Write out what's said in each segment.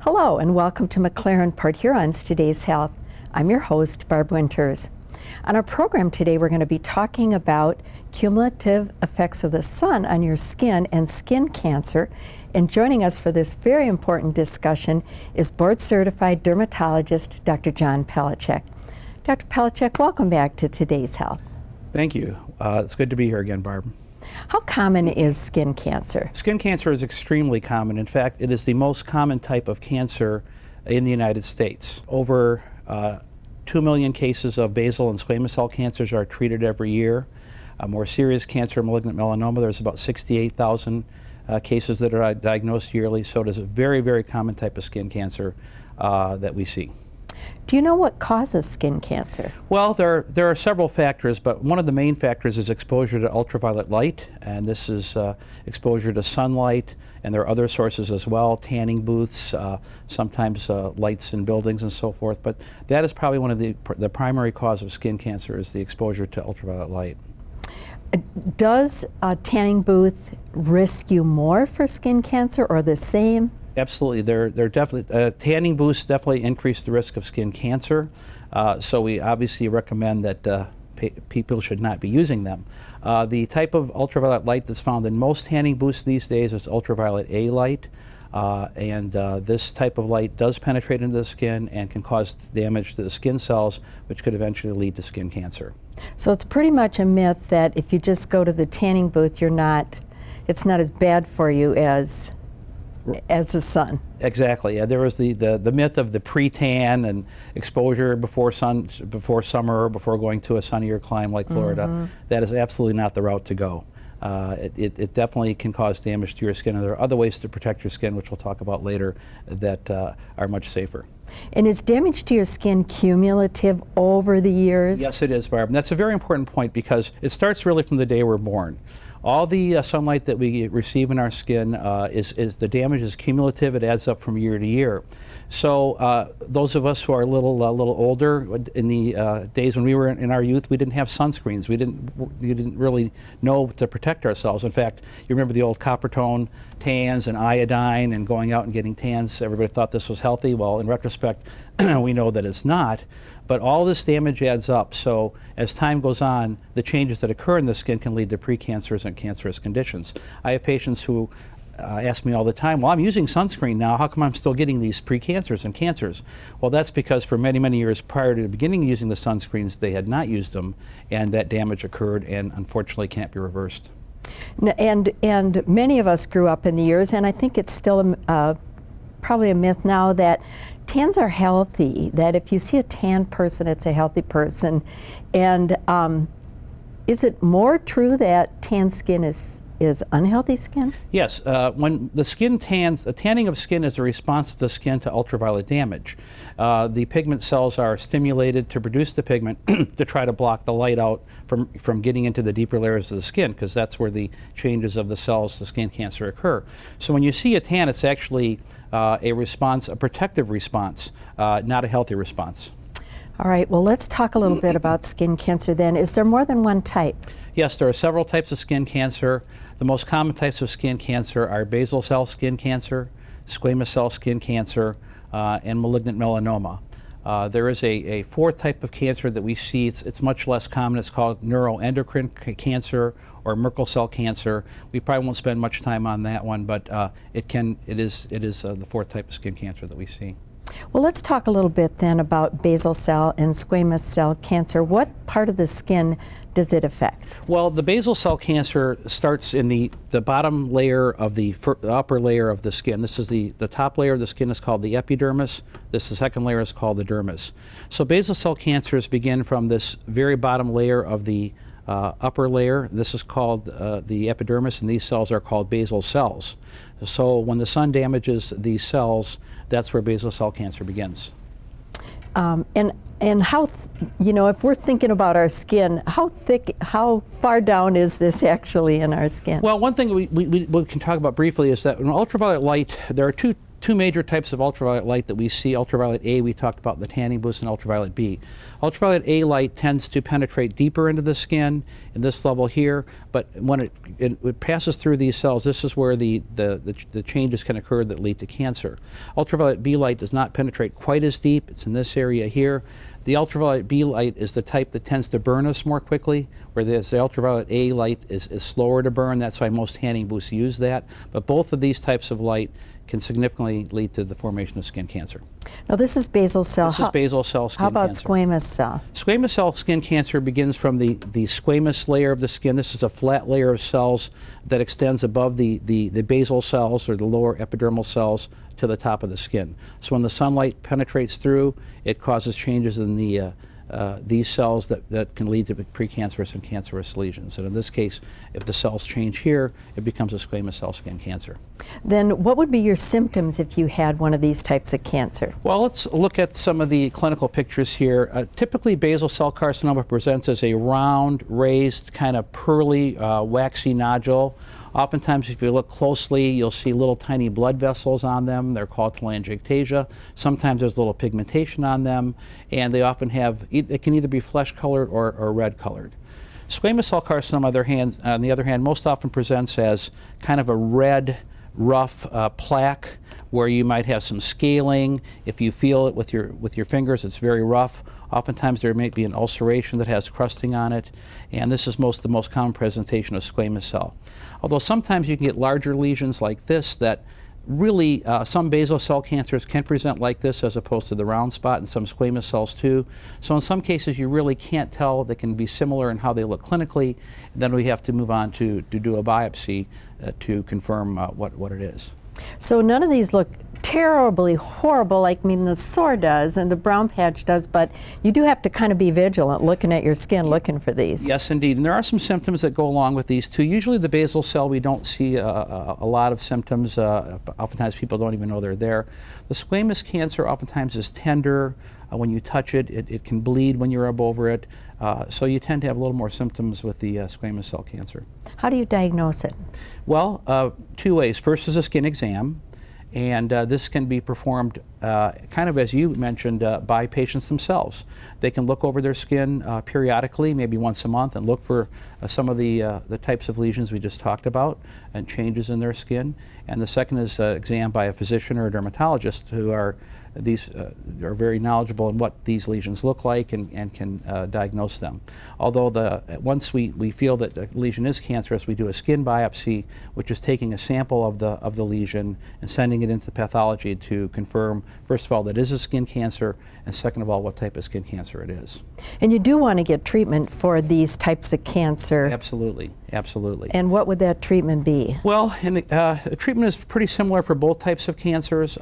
Hello and welcome to McLaren Port Huron's Today's Health. I'm your host, Barb Winters. On our program today, we're going to be talking about cumulative effects of the sun on your skin and skin cancer. And joining us for this very important discussion is board-certified dermatologist Dr. John Pelachyk. Dr. Pelachyk, welcome back to Today's Health. Thank you. It's good to be here again, Barb. How common is skin cancer? Skin cancer is extremely common. In fact, it is the most common type of cancer in the United States. Over 2 million cases of basal and squamous cell cancers are treated every year. More serious cancer, malignant melanoma, there's about 68,000 cases that are diagnosed yearly. So it is a very, very common type of skin cancer that we see. Do you know what causes skin cancer? Well, there are several factors, but one of the main factors is exposure to ultraviolet light, and this is exposure to sunlight, and there are other sources as well, tanning booths, sometimes lights in buildings and so forth, but that is probably one of the primary cause of skin cancer is the exposure to ultraviolet light. Does a tanning booth risk you more for skin cancer or the same? Absolutely, they're definitely tanning booths definitely increase the risk of skin cancer. So we obviously recommend that people should not be using them. The type of ultraviolet light that's found in most tanning booths these days is ultraviolet A light, and this type of light does penetrate into the skin and can cause damage to the skin cells, which could eventually lead to skin cancer. So it's pretty much a myth that if you just go to the tanning booth, it's not as bad for you as the sun. Exactly. Yeah, there was the myth of the pre-tan and exposure before summer, before going to a sunnier climate like Florida. Mm-hmm. That is absolutely not the route to go. It definitely can cause damage to your skin, and there are other ways to protect your skin, which we'll talk about later, that are much safer. And is damage to your skin cumulative over the years? Yes, it is, Barb. And that's a very important point because it starts really from the day we're born. All the sunlight that we receive in our skin is the damage is cumulative. It adds up from year to year. So those of us who are a little older, in the days when we were in our youth, we didn't have sunscreens. We didn't really know to protect ourselves. In fact, you remember the old copper tone tans and iodine and going out and getting tans. Everybody thought this was healthy. Well, in retrospect, we know that it's not. But all this damage adds up, so as time goes on, the changes that occur in the skin can lead to precancerous and cancerous conditions. I have patients who ask me all the time, well, I'm using sunscreen now, how come I'm still getting these precancers and cancers? Well, that's because for many, many years prior to the beginning of using the sunscreens, they had not used them, and that damage occurred and unfortunately can't be reversed. And many of us grew up in the years, and I think it's still probably a myth now that tans are healthy, that if you see a tan person, it's a healthy person. And is it more true that tan skin is unhealthy skin? Yes, when the skin tans, the tanning of skin is a response of the skin to ultraviolet damage. The pigment cells are stimulated to produce the pigment to try to block the light out from getting into the deeper layers of the skin, because that's where the changes of the cells to skin cancer occur. So when you see a tan, it's actually a response, a protective response, not a healthy response. All right, well, let's talk a little bit about skin cancer then. Is there more than one type? Yes, there are several types of skin cancer. The most common types of skin cancer are basal cell skin cancer, squamous cell skin cancer, and malignant melanoma. There is a fourth type of cancer that we see. It's much less common. It's called neuroendocrine cancer or Merkel cell cancer. We probably won't spend much time on that one, but it is the fourth type of skin cancer that we see. Well, let's talk a little bit then about basal cell and squamous cell cancer. What part of the skin does it affect? Well, the basal cell cancer starts in the bottom layer of the upper layer of the skin. This is the top layer of the skin is called the epidermis. The second layer is called the dermis. So basal cell cancers begin from this very bottom layer of the upper layer. This is called the epidermis, and these cells are called basal cells. So when the sun damages these cells, that's where basal cell cancer begins. And how, if we're thinking about our skin, how far down is this actually in our skin? Well, one thing we can talk about briefly is that in ultraviolet light, there are two two major types of ultraviolet light that we see. Ultraviolet A, we talked about in the tanning boost, and ultraviolet B. Ultraviolet A light tends to penetrate deeper into the skin in this level here, but when it passes through these cells, this is where the changes can occur that lead to cancer. Ultraviolet B light does not penetrate quite as deep. It's in this area here. The ultraviolet B light is the type that tends to burn us more quickly, whereas the ultraviolet A light is slower to burn. That's why most tanning boosts use that. But both of these types of light can significantly lead to the formation of skin cancer. Now this is basal cell. This is basal cell skin cancer. How about squamous cell? Squamous cell skin cancer begins from the squamous layer of the skin. This is a flat layer of cells that extends above the basal cells, or the lower epidermal cells, to the top of the skin. So when the sunlight penetrates through, it causes changes in these cells that can lead to precancerous and cancerous lesions. And in this case, if the cells change here, it becomes a squamous cell skin cancer. Then what would be your symptoms if you had one of these types of cancer? Well, let's look at some of the clinical pictures here. Typically, basal cell carcinoma presents as a round, raised, kind of pearly, waxy nodule. Oftentimes, if you look closely, you'll see little tiny blood vessels on them. They're called telangiectasia. Sometimes there's a little pigmentation on them, and they often have, it can either be flesh-colored or red-colored. Squamous cell carcinoma, on the other hand, most often presents as kind of a red, rough plaque where you might have some scaling. If you feel it with your fingers, it's very rough. Oftentimes there may be an ulceration that has crusting on it, and this is the most common presentation of squamous cell. Although sometimes you can get larger lesions like this that really, some basal cell cancers can present like this as opposed to the round spot, and some squamous cells too. So in some cases you really can't tell. They can be similar in how they look clinically. Then we have to move on to do a biopsy to confirm what it is. So none of these look terribly horrible like the sore does and the brown patch does, but you do have to kind of be vigilant looking at your skin, looking for these. Yes, indeed. And there are some symptoms that go along with these too. Usually the basal cell, we don't see a lot of symptoms. Oftentimes people don't even know they're there. The squamous cancer oftentimes is tender. When you touch it, it can bleed when you rub over it. So you tend to have a little more symptoms with the squamous cell cancer. How do you diagnose it? Well, two ways. First is a skin exam. And this can be performed kind of, as you mentioned, by patients themselves. They can look over their skin periodically, maybe once a month, and look for some of the types of lesions we just talked about and changes in their skin. And the second is exam by a physician or a dermatologist who are very knowledgeable in what these lesions look like and can diagnose them. Although once we feel that the lesion is cancerous, we do a skin biopsy, which is taking a sample of the lesion and sending it into pathology to confirm, first of all, that it is a skin cancer, and second of all, what type of skin cancer it is. And you do want to get treatment for these types of cancer. Absolutely, absolutely. And what would that treatment be? Well, the treatment is pretty similar for both types of cancers.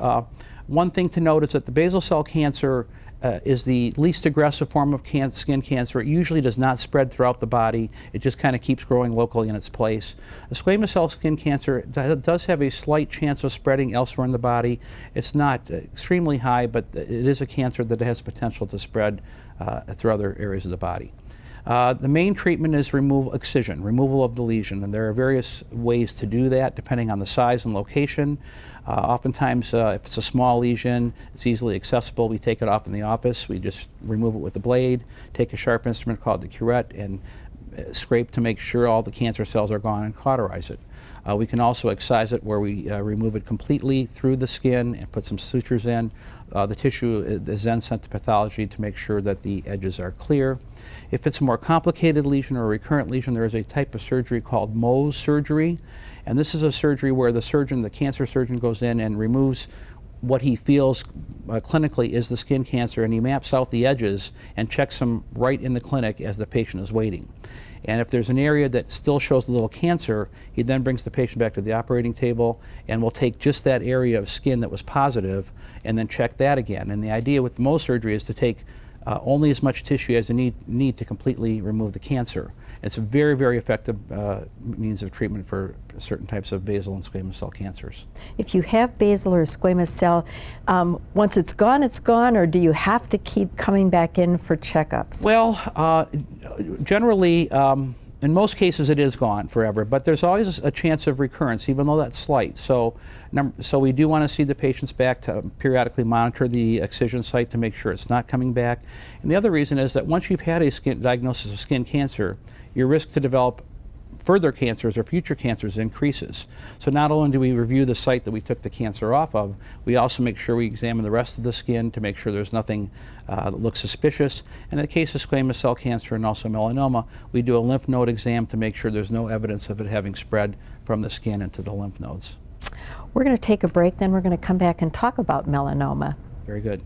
One thing to note is that the basal cell cancer is the least aggressive form of skin cancer. It usually does not spread throughout the body. It just kind of keeps growing locally in its place. A squamous cell skin cancer does have a slight chance of spreading elsewhere in the body. It's not extremely high, but it is a cancer that has potential to spread through other areas of the body. The main treatment is excision, removal of the lesion, and there are various ways to do that depending on the size and location. Oftentimes, if it's a small lesion, it's easily accessible. We take it off in the office. We just remove it with a blade, take a sharp instrument called the curette, and scrape to make sure all the cancer cells are gone and cauterize it. We can also excise it where we remove it completely through the skin and put some sutures in. The tissue is then sent to pathology to make sure that the edges are clear. If it's a more complicated lesion or a recurrent lesion, there is a type of surgery called Mohs surgery. And this is a surgery where the cancer surgeon goes in and removes what he feels clinically is the skin cancer, and he maps out the edges and checks them right in the clinic as the patient is waiting. And if there's an area that still shows a little cancer, he then brings the patient back to the operating table and will take just that area of skin that was positive and then check that again. And the idea with Mohs surgery is to take only as much tissue as you need to completely remove the cancer. It's a very, very effective means of treatment for certain types of basal and squamous cell cancers. If you have basal or squamous cell, once it's gone, or do you have to keep coming back in for checkups? Well, generally, In most cases, it is gone forever, but there's always a chance of recurrence, even though that's slight. So we do want to see the patients back to periodically monitor the excision site to make sure it's not coming back. And the other reason is that once you've had a diagnosis of skin cancer, your risk to develop further cancers or future cancers increases. So not only do we review the site that we took the cancer off of, we also make sure we examine the rest of the skin to make sure there's nothing that looks suspicious. And in the case of squamous cell cancer and also melanoma, we do a lymph node exam to make sure there's no evidence of it having spread from the skin into the lymph nodes. We're going to take a break, then we're going to come back and talk about melanoma. Very good.